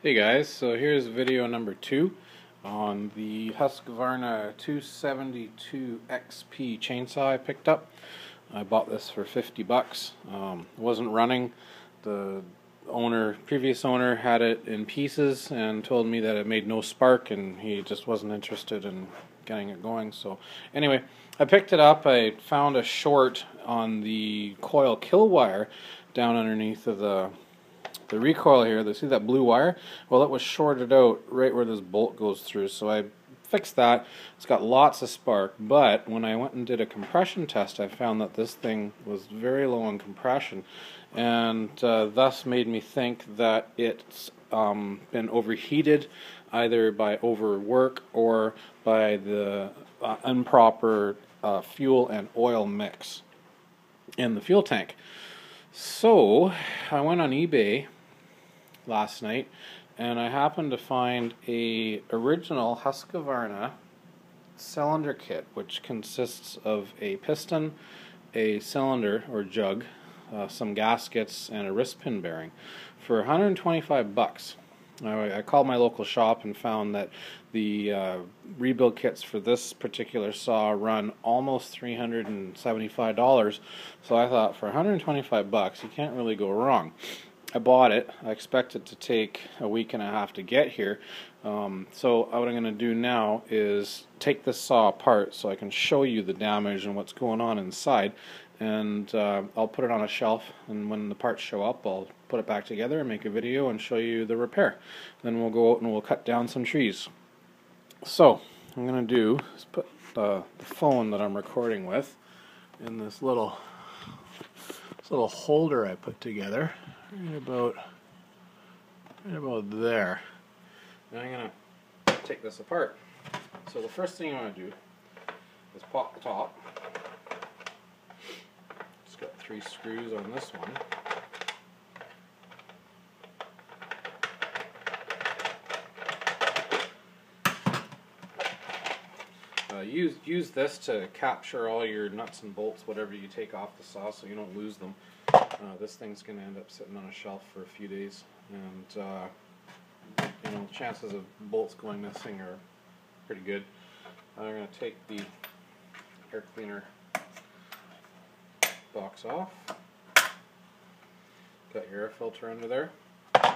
Hey guys, so here's video number 2 on the Husqvarna 272 XP chainsaw I picked up. I bought this for 50 bucks. It wasn't running. The previous owner had it in pieces and told me that it made no spark and he just wasn't interested in getting it going. So anyway, I picked it up. I found a short on the coil kill wire down underneath of the recoil here. See that blue wire? Well, it was shorted out right where this bolt goes through, so I fixed that. It's got lots of spark, but when I went and did a compression test, I found that this thing was very low in compression, and thus made me think that it's been overheated either by overwork or by the improper fuel and oil mix in the fuel tank. So I went on eBay last night and I happened to find a original Husqvarna cylinder kit, which consists of a piston, a cylinder or jug, some gaskets, and a wrist pin bearing for 125 bucks. I called my local shop and found that the rebuild kits for this particular saw run almost $375, so I thought for 125 bucks you can't really go wrong. I bought it. I expect it to take a week and a half to get here. So what I'm going to do now is take this saw apart so I can show you the damage and what's going on inside, and I'll put it on a shelf, and when the parts show up I'll put it back together and make a video and show you the repair. Then we'll go out and we'll cut down some trees. So what I'm going to do is put the phone that I'm recording with in this little holder I put together right about there. Now I'm going to take this apart. So the first thing I'm going to do is pop the top. It's got 3 screws on this one. Use this to capture all your nuts and bolts, whatever you take off the saw, so you don't lose them. This thing's going to end up sitting on a shelf for a few days, and chances of bolts going missing are pretty good. I'm going to take the air cleaner box off. Got your air filter under there. There's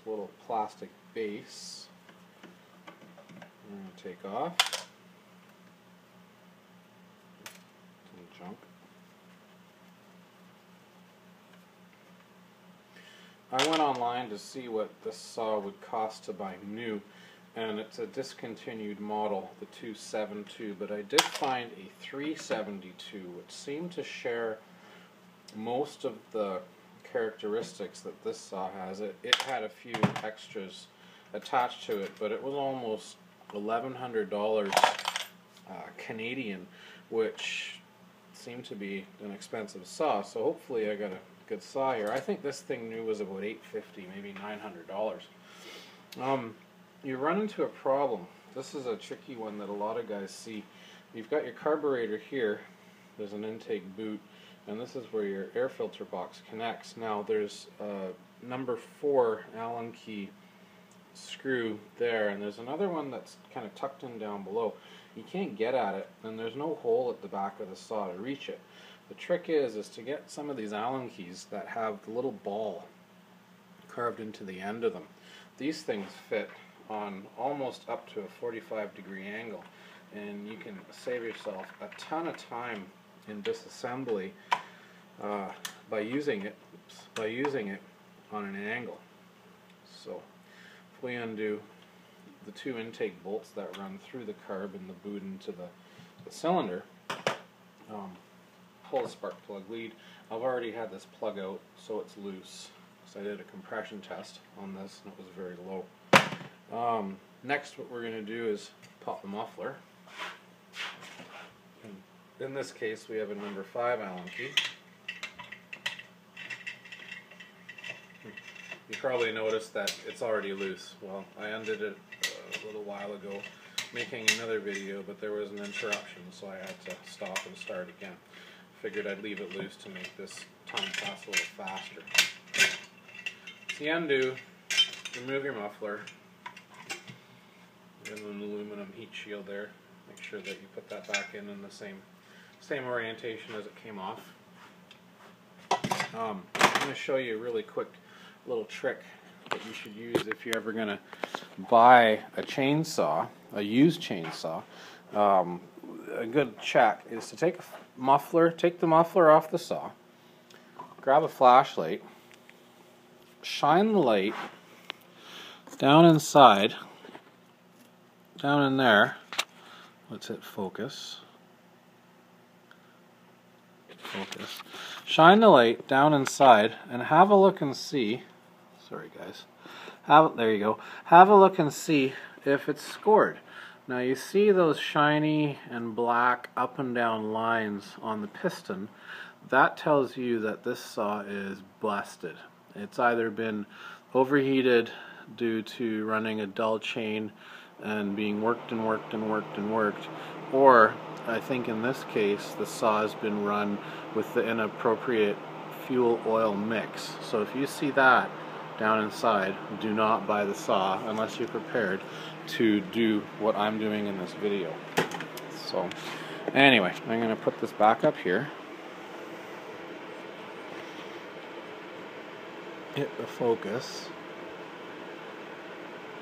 a little plastic base I'm going to take off. Some junk. I went online to see what this saw would cost to buy new, and it's a discontinued model, the 272, but I did find a 372 which seemed to share most of the characteristics that this saw has. It had a few extras attached to it, but it was almost $1,100 Canadian, which seemed to be an expensive saw, so hopefully I got a good saw here. I think this thing new was about $850, maybe $900. You run into a problem. This is a tricky one that a lot of guys see. You've got your carburetor here, there's an intake boot, and this is where your air filter box connects. Now there's a number 4 Allen key screw there, and there's another one that's kind of tucked in down below. You can't get at it, and there's no hole at the back of the saw to reach it. The trick is to get some of these Allen keys that have the little ball carved into the end of them. These things fit on almost up to a 45-degree angle, and you can save yourself a ton of time in disassembly by using it on an angle. So if we undo the 2 intake bolts that run through the carb and the boot into the cylinder, pull the spark plug lead. I've already had this plug out, so it's loose. So I did a compression test on this, and it was very low. Next, what we're going to do is pop the muffler. And in this case, we have a number 5 Allen key. You probably noticed that it's already loose. Well, I undid it a little while ago, making another video, but there was an interruption, so I had to stop and start again. Figured I'd leave it loose to make this time pass a little faster. So you undo, remove your muffler, and an aluminum heat shield there. Make sure that you put that back in the same orientation as it came off. I'm going to show you a really quick little trick that you should use if you're ever going to buy a chainsaw, a used chainsaw. A good check is to take the muffler off the saw, grab a flashlight, shine the light down inside, down in there. Let's hit focus. Focus. Shine the light down inside and have a look and see. Sorry guys. There you go. Have a look and see if it's scored. Now you see those shiny and black up and down lines on the piston. That tells you that this saw is busted. It's either been overheated due to running a dull chain and being worked and worked and worked and worked, or I think in this case the saw has been run with the inappropriate fuel oil mix. So if you see that down inside, do not buy the saw unless you're prepared to do what I'm doing in this video. So anyway, I'm going to put this back up here. Hit the focus.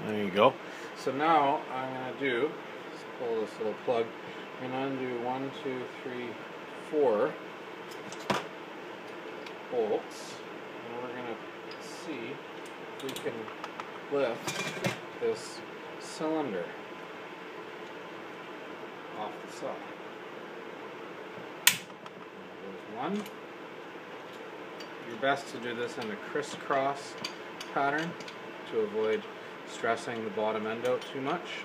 There you go. So now I'm going to do, let's pull this little plug, I'm going to undo 1, 2, 3, 4 bolts, and we're going to see if we can lift this cylinder off the saw. There's one. Your best to do this in a crisscross pattern to avoid stressing the bottom end out too much.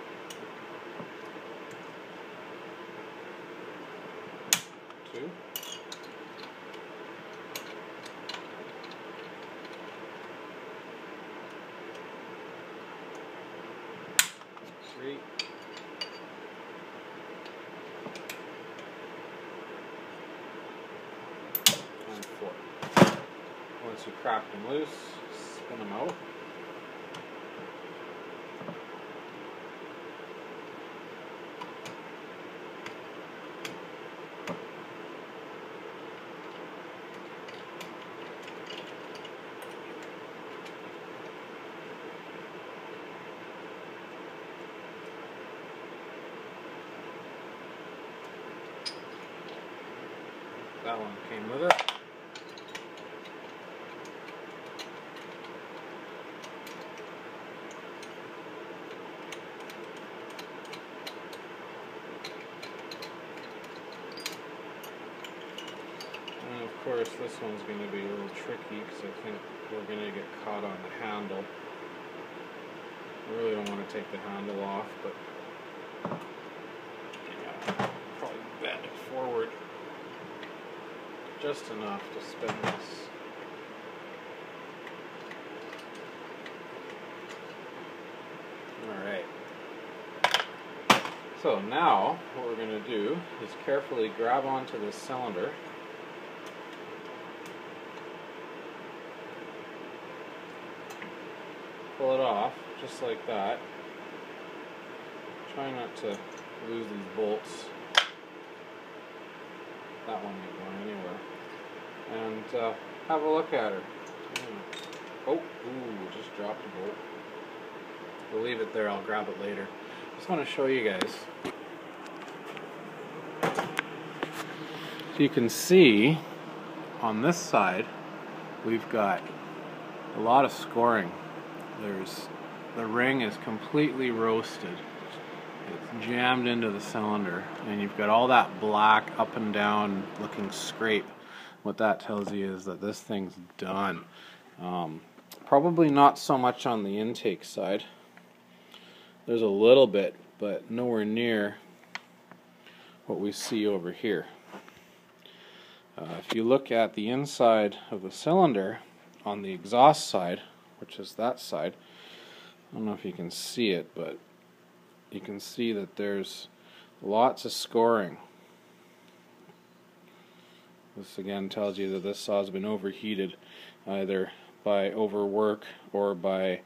Two. Three. And 4. Once you crack them loose, spin them out. That one came with it. And of course this one's going to be a little tricky because I think we're going to get caught on the handle. I really don't want to take the handle off, but yeah, probably bend it forward just enough to spin this. Alright. So now what we're going to do is carefully grab onto this cylinder. Pull it off, just like that. Try not to lose these bolts. That one ain't going anywhere. And have a look at her. Oh, ooh, just dropped a bolt. We'll leave it there, I'll grab it later. Just want to show you guys. So you can see on this side we've got a lot of scoring. The ring is completely roasted. It's jammed into the cylinder, and you've got all that black up and down looking scrape. What that tells you is that this thing's done. Probably not so much on the intake side. There's a little bit, but nowhere near what we see over here. If you look at the inside of the cylinder on the exhaust side, which is that side, I don't know if you can see it, but you can see that there's lots of scoring. This again tells you that this saw has been overheated either by overwork or by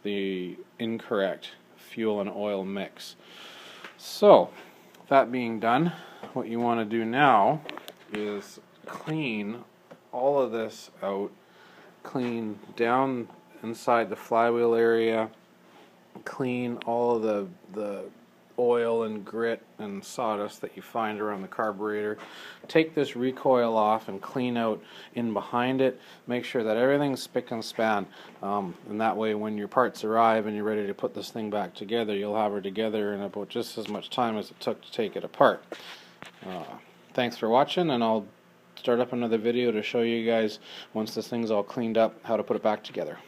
the incorrect fuel and oil mix. So, that being done, what you want to do now is clean all of this out, clean down inside the flywheel area, clean all of the oil and grit and sawdust that you find around the carburetor. Take this recoil off and clean out in behind it. Make sure that everything's spick and span, and that way when your parts arrive and you're ready to put this thing back together, you'll have her together in about just as much time as it took to take it apart. Thanks for watching, and I'll start up another video to show you guys, once this thing's all cleaned up, how to put it back together.